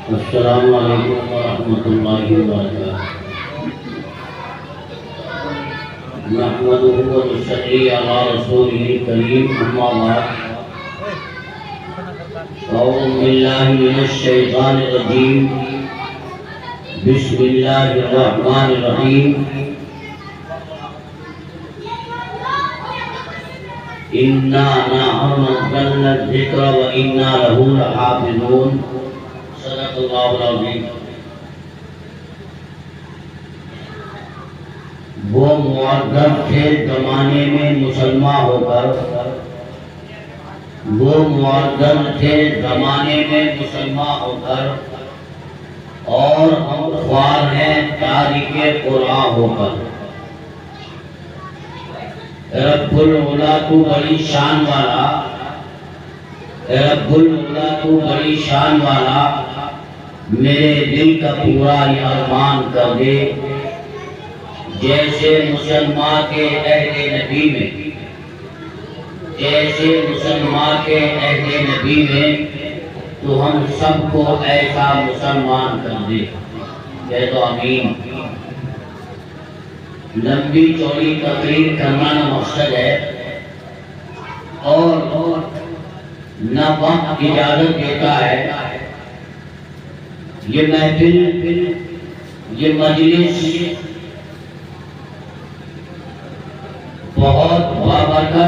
السلام علیکم ورحمۃ اللہ وبرکاتہ۔ نحمده ونصلي على رسوله الكريم، أما بعد، أعوذ بالله من الشيطان الرجيم، بسم الله الرحمن الرحيم۔ إنا نحن نزلنا الذكر وإنا له لحافظون، صدق اللہ العظیم۔ وہ معذب تھے زمانے میں مسلمان ہو کر، وہ معذب تھے زمانے میں مسلمان ہو کر، اور ہم خوار ہیں تاریخ قرآن ہو کر۔ رب العلا تو بڑی شان والا، رب العلا تو بڑی شان والا، میرے دل کا پورا یہ ارمان کر دے، جیسے مسلمان کے عہد نبی میں، جیسے مسلمان کے عہد نبی میں، تو ہم سب کو ایسا مسلمان کر دے۔ کہہ دو آمین۔ لمبی چوڑی تقریر کرنا نہ مقصد ہے، اور نہ وقت اجازت دیتا ہے۔ یہ محفل، یہ مجلس بہت بابرکت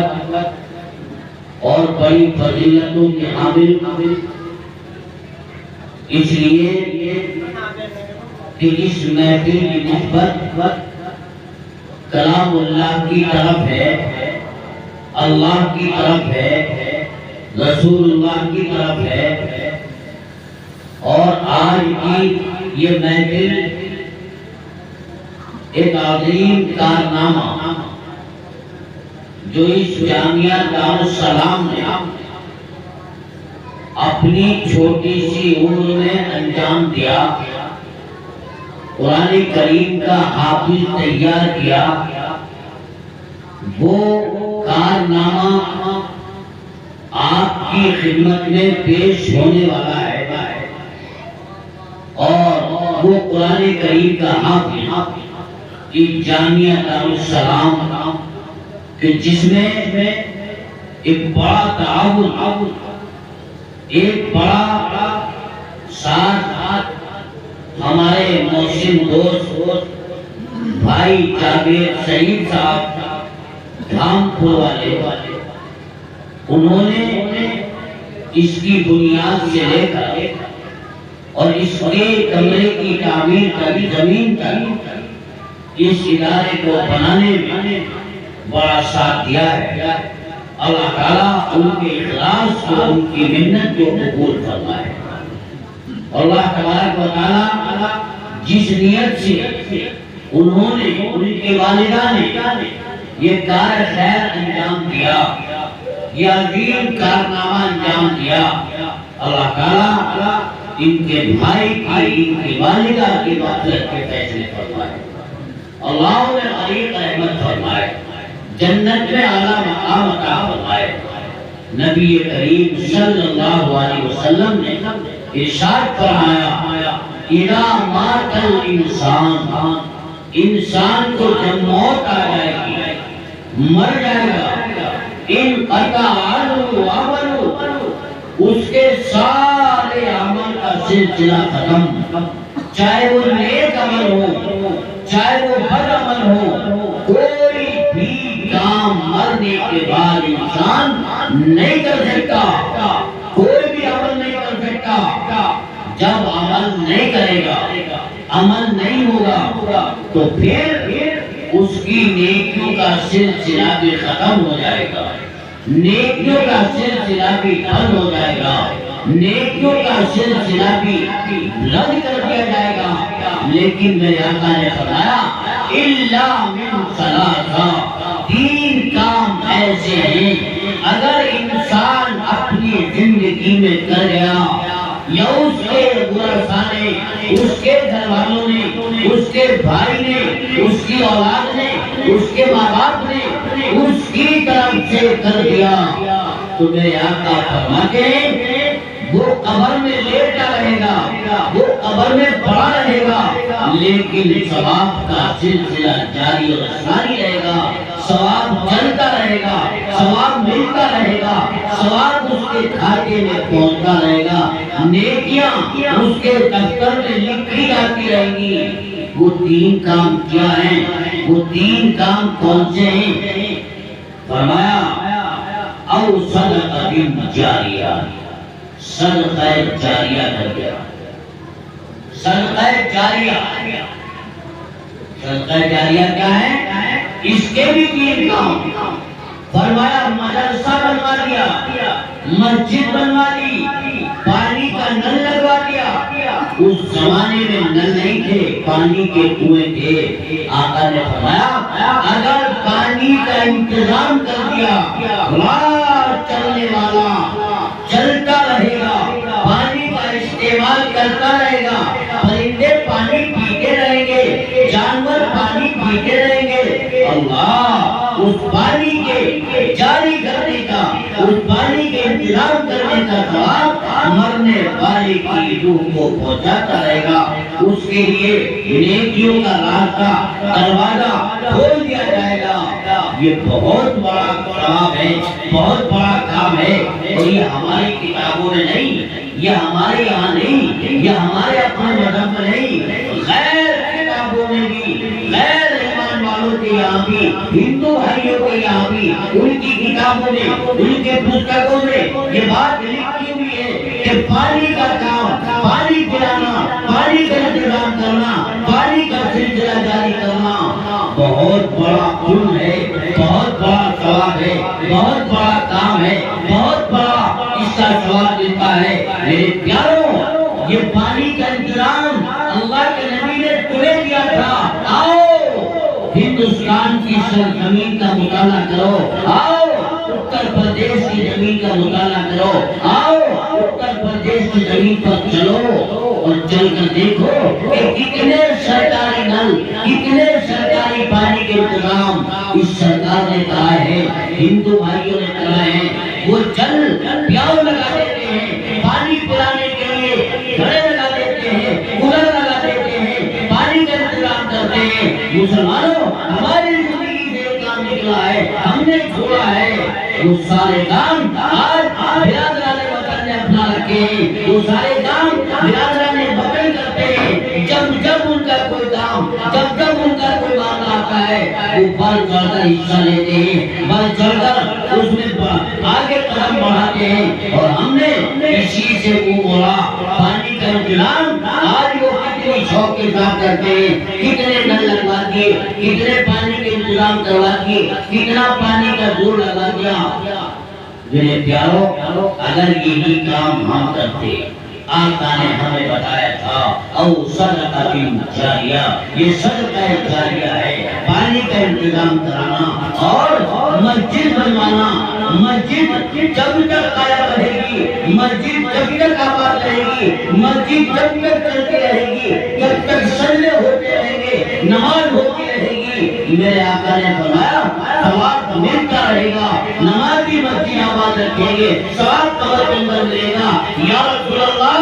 اور بڑی فضیلتوں کی حامل، اس لیے کہ اس محفل کی نسبت کلام اللہ کی طرف ہے، اللہ کی طرف ہے، رسول اللہ کی طرف ہے۔ اور آج کی یہ محفل ایک عظیم کارنامہ جو اس جامعہ دارالسلام نے اپنی چھوٹی سی عمر میں انجام دیا، قرآن کریم کا حافظ تیار کیا، وہ کارنامہ آپ کی خدمت میں پیش ہونے والا ہے، اور وہ قرآن کریم کا حافظ کی جامعہ دارالسلام کہ جس میں ایک بڑا تعاون، ایک بڑا ساتھ ہمارے محسن دوست بھائی جاوید سعید صاحب دھام پور والے، انہوں نے اس کی بنیاد سے لے کر اور اس کے کمرے کی تعمیر تک، زمین تک، اس ادارے کو بنانے میں بڑا ساتھ دیا ہے۔ اللہ تعالیٰ ان کے اخلاص کو، ان کی محنت کو قبول فرمائے۔ اللہ تبارک و تعالیٰ جس نیت سے انہوں نے، ان کے والدہ نے یہ کار خیر انجام دیا، یہ عظیم کارنامہ انجام دیا، اللہ تعالیٰ ان کے بھائی کی، ان کی والدہ کی مغفرت کے فیصلے فرمائے، اللہ انہیں غریق رحمت فرمائے، جنت میں اعلیٰ مقام عطا فرمائے۔ نبی کریم صلی اللہ علیہ وسلم نے ارشاد فرمایا، اذا مات الانسان، انسان کو جب موت آ جائے گی، مر جائے گا، انقطع عنہ عملہ، اس کے سارے عمل کا سلسلہ ختم، چاہے وہ نیک عمل ہو، چاہے وہ بد عمل ہو، کوئی بھی کام مرنے کے بعد انسان نہیں کر سکتا، کوئی بھی عمل نہیں کر سکتا۔ جب عمل نہیں کرے گا، عمل نہیں ہوگا، تو پھر اس کی نیکیوں کا سلسلہ بھی ختم ہو جائے گا، نیکیوں کا سلسلہ بھی بند ہو جائے گا، نیکیوں کا سلسلہ بھی رد کر دیا جائے گا۔ لیکن میرے آقا نے فرمایا، الا من ثلاثہ، تین کام ایسے ہیں اگر انسان اپنی زندگی میں کر گیا، یا اس کے ورثہ نے، اس کے گھر والوں نے، اس کے بھائی نے، اس کی اولاد نے، اس کے ماں باپ نے اس کی طرف سے کر دیا، تو میرے آقا فرماتے ہیں وہ قبر میں لیٹا رہے گا، وہ قبر میں پڑا رہے گا، لیکن ثواب کا سلسلہ جاری اور ساری رہے گا، ثواب چلتا رہے گا، ثواب ملتا رہے گا، ثواب اس کے کھاتے میں پہنچتا رہے گا، نیکیاں اس کے دفتر میں لکھی جاتی رہیں گی۔ وہ تین کام کیا ہیں؟ وہ تین کام کون سے ہیں؟ فرمایا او صدقہ جاریہ، صدقہ جاریہ کر گیا، صدقہ جاریہ۔ صدقہ جاریہ کیا ہے؟ اس کے بھی تین کام۔ فرمایا مدرسہ بنوا دیا، مسجد بنوا دی، پانی کا نل لگوا دیا۔ اس زمانے میں نل نہیں تھے، پانی کے کنویں تھے۔ آقا نے فرمایا اگر پانی کا انتظام کر دیا، راہ چلنے والا چلتا رہے گا، پانی کا استعمال کرتا رہے گا، پرندے پانی پیتے رہیں گے، جانور پانی پیتے رہیں گے، اللہ اس پانی کے جاری کرنے کا، اس پانی کے انتظام کرنے کا ثواب مرنے والے کی روح کو پہنچاتا رہے گا۔ اس کے لیے نیکیوں کا راستہ، دروازہ کھول دیا جائے گا۔ یہ بہت بڑا ثواب ہے، بہت بڑا کام ہے، اور یہ ہماری کتابوں میں نہیں، یہ ہمارے یہاں نہیں، یہ ہمارے اپنے مذہب میں نہیں، غیر کتابوں میں بھی، غیر ایمان والوں کے یہاں بھی، ہندو بھائیوں کے یہاں بھی، ان کی کتابوں میں، ان کے پستکوں میں یہ بات لکھی ہوئی ہے کہ پانی کا کام، پانی پلانا، پانی کا انتظام کرنا، پانی کا سلسلہ جاری کرنا بہت بڑا علم ہے، بہت بڑا ثواب ہے، بہت بڑا کام ہے، بہت بڑا اس کا ثواب ملتا ہے۔ میرے پیاروں، یہ پانی کا انتظام اللہ کے نبی نے تمہیں دیا تھا۔ آؤ ہندوستان کی سرزمین کا مطالعہ کرو، آؤ اتر پردیش کی زمین کا مطالعہ کرو، آؤ اتر پردیش کی زمین پر چلو اور چل کر دیکھو کہ کتنے سرکاری نل، کتنے سرکاری پانی کے انتظام اس سرکار نے کہا ہے، ہندو بھائیوں نے کہا ہے۔ وہ جل پیاؤ لگا دیتے ہیں، پانی پلانے کے لیے گھڑے لگا دیتے ہیں، کولر لگا دیتے ہیں، پانی کا انتظام کرتے ہیں۔ مسلمانوں، ہماری زندگی سے ایک کام نکلا ہے، ہم نے چھوڑا ہے۔ وہ سارے کام آج برادران وطن نے اپنا رکھے ہیں، وہ سارے کام برادران وطن کرتے ہیں۔ جب ان کا کوئی کام، جب ان کا کوئی معاملہ آتا ہے، وہ بڑھ چڑھ کر حصہ لیتے ہیں، بڑھ چڑھ کر اس میں آگے قدم بڑھاتے ہیں۔ اور ہم نے اسی سے منہ موڑا۔ پانی کا انتظام آج وہ کتنی شوق کے ساتھ کرتے ہیں، کتنے نل لگوا دیے، کتنے پانی کے انتظام کروا دیے، کتنا پانی کا زور لگا دیا۔ میرے پیاروں، اگر یہی کام ہم کرتے، آقا نے ہمیں بتایا تھا او صدقہ جاریہ، یہ صدقہ جاریہ ہے، پانی کا انتظام کرانا اور مسجد بنوانا۔ مسجد جب تک قائم رہے گی، مسجد جب تک آباد رہے گی، مسجد جب تک چلتی رہے گی، جب تک سجدے ہوتے رہیں گے، نماز ہوتی رہے گی، میرے آقا نے فرمایا ثواب ملتا رہے گا۔ نمازی مسجد آباد رکھیں گے، ثواب قبر کے اندر ملے گا۔ یا رسول اللہ،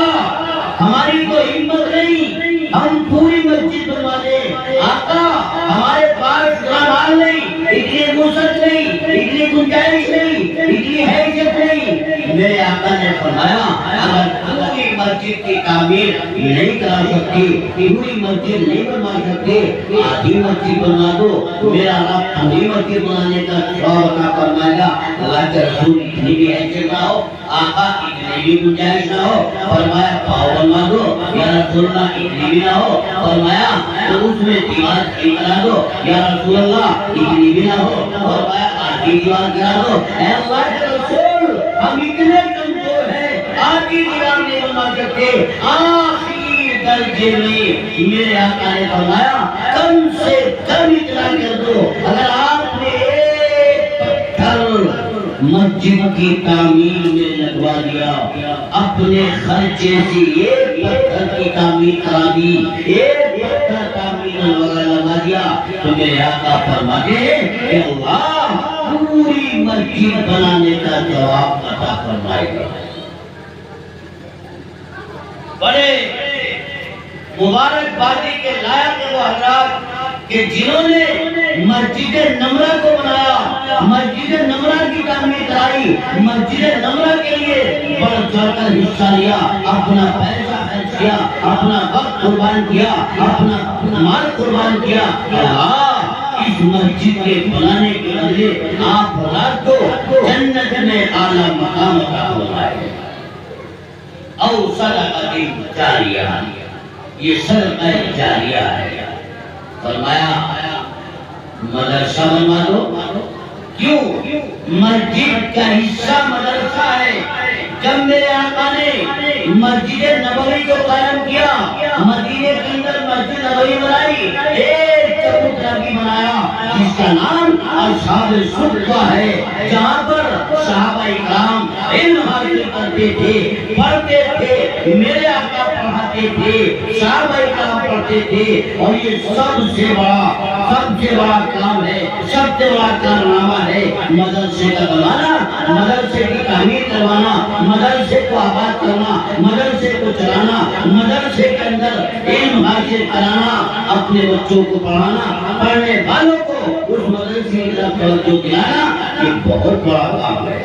ہماری تو ہمت نہیں، ہم پوری مسجد بنوا دیں۔ آقا، ہمارے پاس مال نہیں، اتنی وسعت نہیں، اتنی گنجائش نہیں، اتنی حیثیت نہیں۔ میرے آقا نے فرمایا اگر پوری مسجد کی تعمیر نہیں کرا سکتی، پوری مسجد نہیں بنوا سکتے، آدھی مسجد بنوا دو، میرا رب آدھی مسجد بنانے کا ثواب عطا فرمائے گا۔ اللہ کے رسول اتنی بھی حیثیت نہ ہو، آقا اتنی بھی گنجائش نہ ہو، فرمایا پاؤ بنوا دو، یا رسول اللہ اتنی بھی نہ ہو، فرمایا تو اس میں دیوار کھڑی کرا دو، یا رسول اللہ اتنی بھی نہ ہو، فرمایا آدھی دیوار کرا دو۔ اے اللہ کے رسول، ہم اتنے کمزور ہیں، آدھی دیوار نہیں بنوا سکتے۔ آخری درجے میں میرے آقا نے فرمایا کم سے کم اتنا کر دو، اگر آپ نے ایک پتھر مسجد کی تعمیر میں لگوا دیا، اپنے خرچے سے ایک پتھر کی تعمیر کرا دی، ایک پتھر تعمیر لگا دیا، تو میرے آقا فرماتے ہیں کہ اللہ پوری مسجد بنانے کا ثواب عطا فرمائے گا۔ بڑے مبارک بادی کے لائق وہ حضرات کہ جنہوں نے مسجد نمرہ کو بنایا، مسجد نمرہ کی تعمیر کرائی، مسجد نمرہ کے لیے بڑھ چڑھ کر حصہ لیا، اپنا پیسہ خرچ کیا، اپنا وقت قربان کیا، اپنا مال قربان کیا۔ اس مسجد کے بنانے کے لیے آپ حضرات کو جنت میں اعلیٰ مقام عطا فرمائے۔ او صدقۃ جاریہ، یہ صدقہ جاریہ ہے۔ فرمایا مدرسہ بنوا دو۔ کیوں؟ مسجد کا حصہ مدرسہ ہے۔ جب میرے آقا نے مسجد نبوی کو قائم کیا، مدینے کے اندر مسجد نبوی بنائی، ایک چبوترا بھی بنایا جس کا نام اصحاب صفہ ہے، جہاں پر صحابہ اکرام علم حاصل کرتے تھے، پڑھتے تھے، میرے آقا پڑھاتے تھے، صحابہ اکرام پڑھتے تھے۔ اور یہ سب سے بڑا کام ہے، سب سے بڑا کارنامہ ہے مدرسے کا بنانا، مدرسے کی تعمیر کروانا، مدرسے کو آباد کرنا، مدرسے کو چلانا، مدرسے کے اندر علم حاصل کرانا، اپنے بچوں کو پڑھانا، پڑھنے والوں کو اس مدرسے کی طرف توجہ دلانا، یہ بہت بڑا کام ہے۔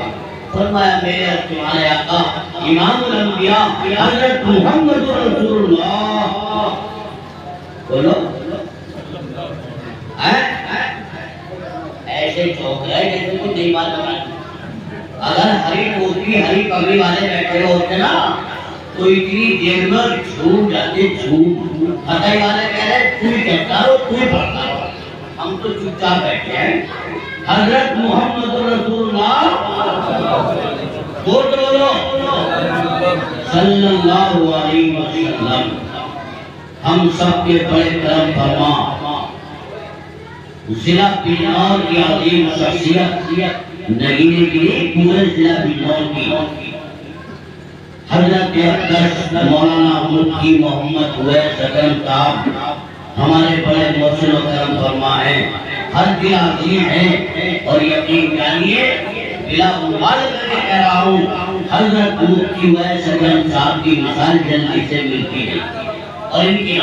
فرمایا میرے تمہارے آقا امام الانبیاء حضرت محمد رسول اللہ، بولو ایسے چوک رہے جیسے کوئی نئی بات بنا۔ اگر ہری ٹوپی ہری پگڑی والے بیٹھے ہوتے نا تو اتنی دیر میں جھوم جاتے، جھوم فتح والے کہہ رہے تو ہی کہتا ہو، تو ہی پڑھتا ہو، ہم تو چپ چاپ بیٹھے ہیں۔ حضرت محمد رسول اللہ بولو صلی اللہ علیہ وسلم ہم سب کے بڑے کرم فرما، ضلع بجنور کی عظیم شخصیت، نگینے کے لیے پورے ضلع بجنور کی حضرت اقدس مولانا مفتی محمد اویس اکرم صاحب ہمارے بڑے محسن و کرم فرما ہیں، ہر دل عظیم ہے۔ اور یقین جانیے بلا مبالغہ کے کہہ رہا ہوں، حضرت مفتی اویس اکرم صاحب کی مثال جلدی سے ملتی ہے۔ اور ان کے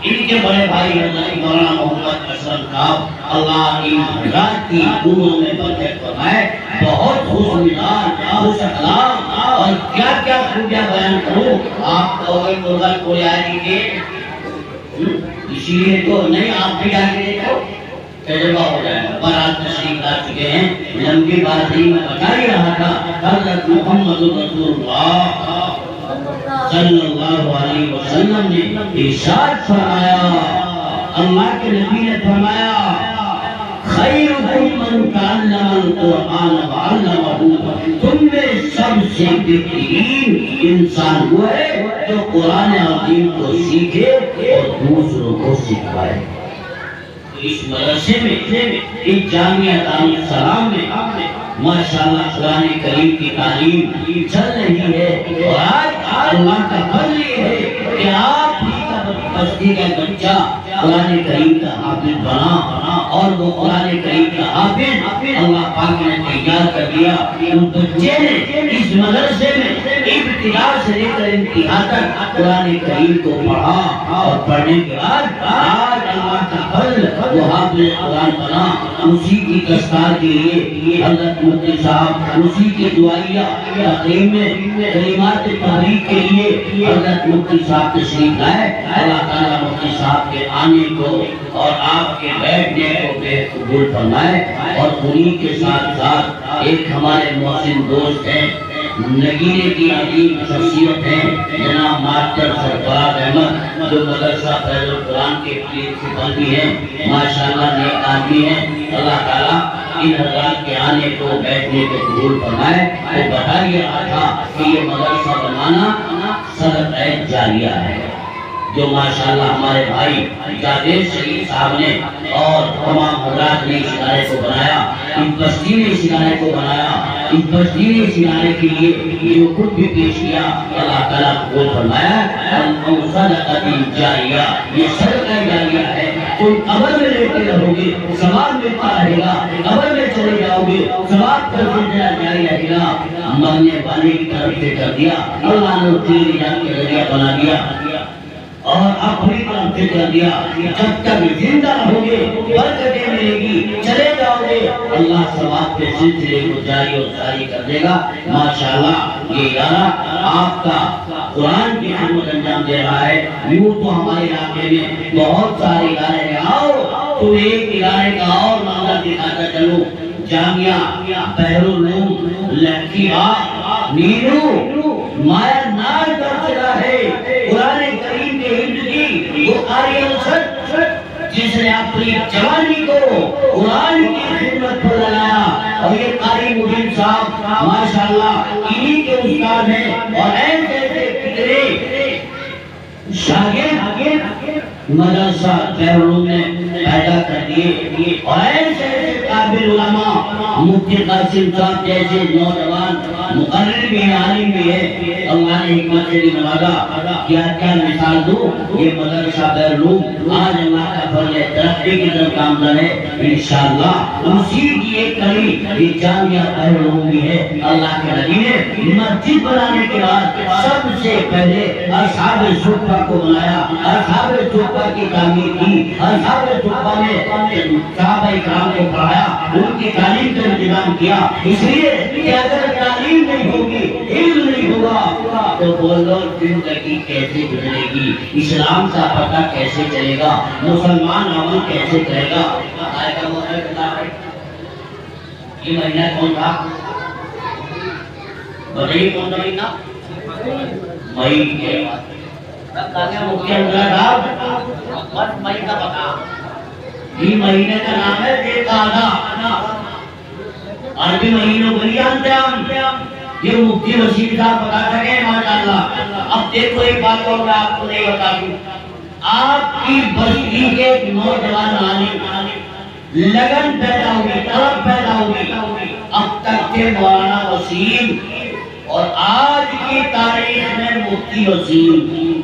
ان کے بڑے بھائی حضرت مولانا محمد اسلم صاحب، اللہ ان حضرات کی عمروں میں برکت فرمائے، بہت خوش مزاج، خوش اخلاق، اور کیا کیا خوبیاں بیان کروں۔ آپ کہو گے مرغا کو آئے دیجیے، اسی لیے تو نہیں، آپ بھی جا کے دیکھو تجربہ ہو جائے گا۔ بارات تشریف لا چکے ہیں، لمبی بات نہیں میں بتا ہی رہا تھا۔ حضرت محمد رسول اللہ صلی اللہ علیہ وسلم نے ارشاد فرمایا، اللہ کے نبی نے فرمایا خیرکم من تعلم القرآن وعلمہ، تم میں سب سے بہترین انسان وہ ہے جو قرآن عظیم کو سیکھے اور دوسروں کو سکھائے۔ اس مدرسے میں اس جامعہ دارالسلام میں ماشاءاللہ قرآن کریم کی تعلیم چل رہی ہے، اور آج اللہ کا فضل یہ ہے کہ آپ ہی کا بستی کا بچہ قرآن کریم کا حافظ بنا، اور وہ قرآن کریم کا حافظ اللہ پاک نے تیار کر دیا۔ اس بچے نے اس مدرسے میں ابتدا سے لے کر انتہا تک قرآن کریم کو پڑھا، اور پڑھنے کے بعد آج اللہ کا فضل وہ حافظ قرآن بنا۔ اسی کی دستار کے لیے حضرت مفتی صاحب، اسی کے دعائیہ تقریم میں کلمات تحریک کے لیے حضرت مفتی صاحب تشریف لائے۔ اللہ تعالیٰ مفتی صاحب کے آنے کو اور آپ کے بیٹھنے کو بے قبول فرمائے۔ اور انہی کے ساتھ ساتھ ایک ہمارے محسن دوست ہیں، نگینے کی عظیم شخصیت ہیں جناب ماسٹر سرفراز احمد، جو مدرسہ فیض القرآن کے پرنسپل بھی ہیں، ماشاءاللہ نیک آدمی ہیں۔ اللہ تعالیٰ ان حضرات کے آنے کو بیٹھنے کو قبول فرمائے۔ وہ بتا یہ رہا تھا کہ یہ مدرسہ بنانا صدقہ جاریہ ہے، جو ماشاءاللہ ہمارے بھائی جاوید شریف صاحب نے اور تمام حضرات نے اس ادارے کو بنایا، اس بستی نے اس ادارے کو بنایا، اس بستی نے اس ادارے کے لیے جو خود بھی پیش کیا، اللہ تعالیٰ قبول فرمایا۔ صدقہ جاریہ، یہ صدقہ جاریہ ہے، تم قبر میں لیتے رہو گے، ثواب ملتا رہے گا، قبر میں چلے جاؤ گے، ثواب کا سلسلہ جاری رہے گا۔ مرنے والے کی طرف سے کر دیا، اللہ نے تیری نجات کے ذریعہ بنا دیا اور اپنی طرف سے کر دیا۔ جب تک زندہ رہو گے برکتیں ملے گی، چلے جاؤ گے اللہ ثواب کے سلسلے کو جاری اور ساری کر دے گا۔ ماشاءاللہ یہ ادارہ آپ کا قرآن کی خدمت انجام دے رہا ہے۔ یوں تو ہمارے علاقے میں بہت سارے ادارے ہیں، آؤ تو ایک ادارے کا اور معاملہ دکھاتا چلوں۔ جامعہ بحرالعلوم لکھی باغ نیرو مایا نار کر چلا ہے قرآن کریم کے حفظ کی وہ قاری الشد جس نے اپنی جوانی کو قرآن کی خدمت پر لگایا، اور یہ قاری مبین صاحب ماشاءاللہ انہی کے استاد ہیں، اور ایسے ایسے کتنے شاگرد مدرسہ بحرالعلوم نے پیدا کر دیے، اور ایسے ایسے قابل علماء مفتی قاسم صاحب جیسے نوجوان مقرر بھی ہیں، عالم بھی ہے، اللہ نے حکمت سے بھی نوازا۔ کیا کیا مثال دوں، یہ مدرسہ بحرالعلوم آج اللہ کا فضل ہے، ترقی کی طرف گامزن ہے انشاءاللہ۔ اسی کی ایک کڑی یہ جامعہ بحرالعلوم بھی ہے۔ اللہ کے نبی نے مسجد بنانے کے بعد سب سے پہلے اصحاب صفہ کو بنایا، اصحاب صفہ کی تعمیر کی، اصحاب صفہ میں صحابہ اکرام کو پڑھایا، ان کی تعلیم کا انتظام کیا۔ اس لیے کہ اگر تعلیم نہیں ہوگی، علم نہیں ہوگا تو بولو زندگی کیسے گزرے گی، اسلام کا پتہ کیسے چلے گا، مسلمان عمل کیسے کرے گا۔ یہ مہینہ کون تھا بتائیے، کون سا مہینہ؟ مئی کے مئی کا پتا، یہ مہینے کا نام ہے ذوالقعدہ، عربی مہینوں کو نہیں جانتے ہم، یہ مفتی وسیم صاحب بتا سکے ماشاءاللہ۔ اب دیکھو ایک بات اور میں آپ کو نہیں بتا دوں، آپ کی بستی کے نوجوان عالم لگن پیدا ہوگی، طلب پیدا ہوگی، اب تک کے مولانا وسیم اور آج کی تاریخ میں مفتی وسیم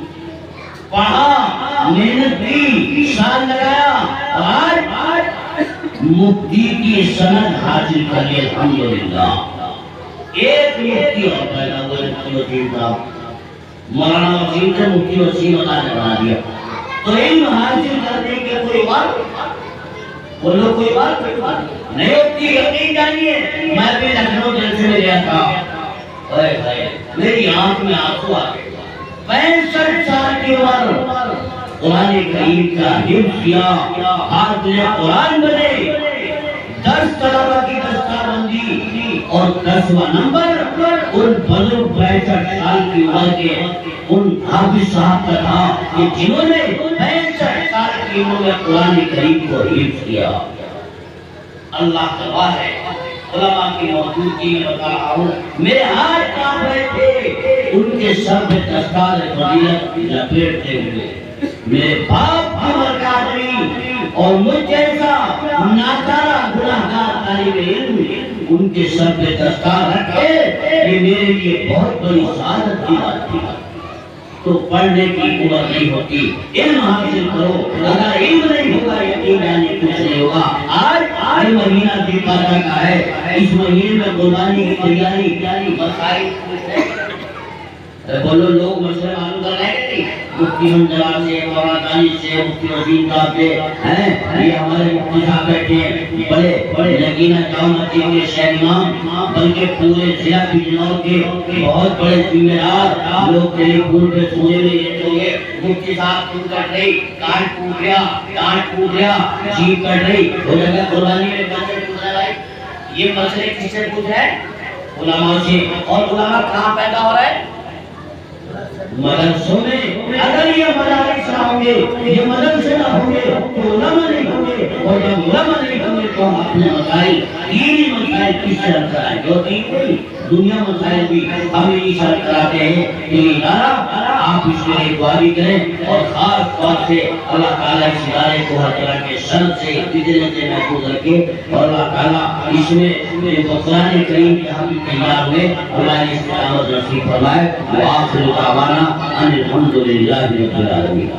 پڑھا، محنت کی، سال لگایا، اور آج مفتی کی سند حاصل کر لی الحمدللہ۔ ایک مفتی اور پیدا ہوئے مفتی وسیم صاحب، مولانا وسیم سے مفتی وسیم اللہ نے بنا دیا۔ تو علم حاصل کرنے کے کوئی بات بولو، کوئی بات نہیں ہوتی، یقین جانیے۔ میں بھی لکھنؤ جلسے میں گیا تھا، میری آنکھ میں آنسو آ گئے، 65 سال کی عمر، قرآن کریم کا حفظ کیا، حافظ قرآن بنے، 10 طلبہ کی دستہ بندی، اور 10واں نمبر ان بزرگ 65 سال کی عمر کے ان حافظ صاحب کا تھا کہ جنہوں نے 65 سال کی عمر میں قرآن کریم کو حفظ کیا۔ اللہ گواہ ہے، علماء کی موجودگی میں بتا رہا ہوں، میرے ہاتھ کانپ رہے تھے ان کے سر پہ دستار فضیلت لپیٹتے ہوئے۔ میرے باپ کی عمر کا آدمی اور مجھ جیسا ناکارہ گناہگار طالب علم ان کے سر پہ دستار رکھے، یہ میرے لیے بہت بڑی سعادت کی بات تھی۔ تو پڑھنے کی عمر نہیں ہوتی، علم حاصل کرو، اگر علم نہیں ہوگا یقین جانے کچھ نہیں ہوگا۔ آج مہینہ ذوالقعدہ کا ہے، اس مہینے میں قربانی کی تیاری مسائل بولو، لوگ مسئلے معلوم کر رہے ہیں، مفتی منجلال سے، مولانا دانش سے، مفتی وسیم صاحب سے، یہ ہمارے مفتی صاحب بیٹھے ہیں، بڑے لگینہ جاؤں مسجد کے شہر امام، بلکہ پورے ضلع بجنور کے بہت بڑے ذمہ دار لوگ تیرے پھول پہ سونے میں یہ ہوئے۔ مفتی صاحب کیوں کٹ رہی، کانٹ ٹوٹ گیا، جیب کٹ رہی، ہو جگہ قربانی میں مسئلے پوچھ رہا ہے۔ یہ مسئلے کس سے پوچھ رہے ہیں؟ علماء سے۔ اور علماء کہاں پیدا ہو رہے ہیں؟ مدرسوں میں۔ اگر یہ مدارس نہ ہوں گے، یہ مدرسے نہ ہوں گے تو علماء نہیں ہوں گے، اور جب علماء نہیں ہوں گے تو ہم اپنے مسائل، دینی مسائل کس سے حل کرائیں گے؟ اور دنیا مسائل بھی ہم نہیں حل کراتے ہیں۔ یہ ادارہ آپ اس کے لیے دعا بھی کریں، اور خاص طور سے اللہ تعالیٰ اس ادارے کو ہر طرح کے شر سے، فتنے سے محفوظ رکھے، اور اللہ تعالیٰ اس میں قرآن کریم کے ہم تیار ہوئے، اللہ نے استقامت نصیب فرمائے۔ وآخر دعوانا ان الحمد للہ رب العالمین۔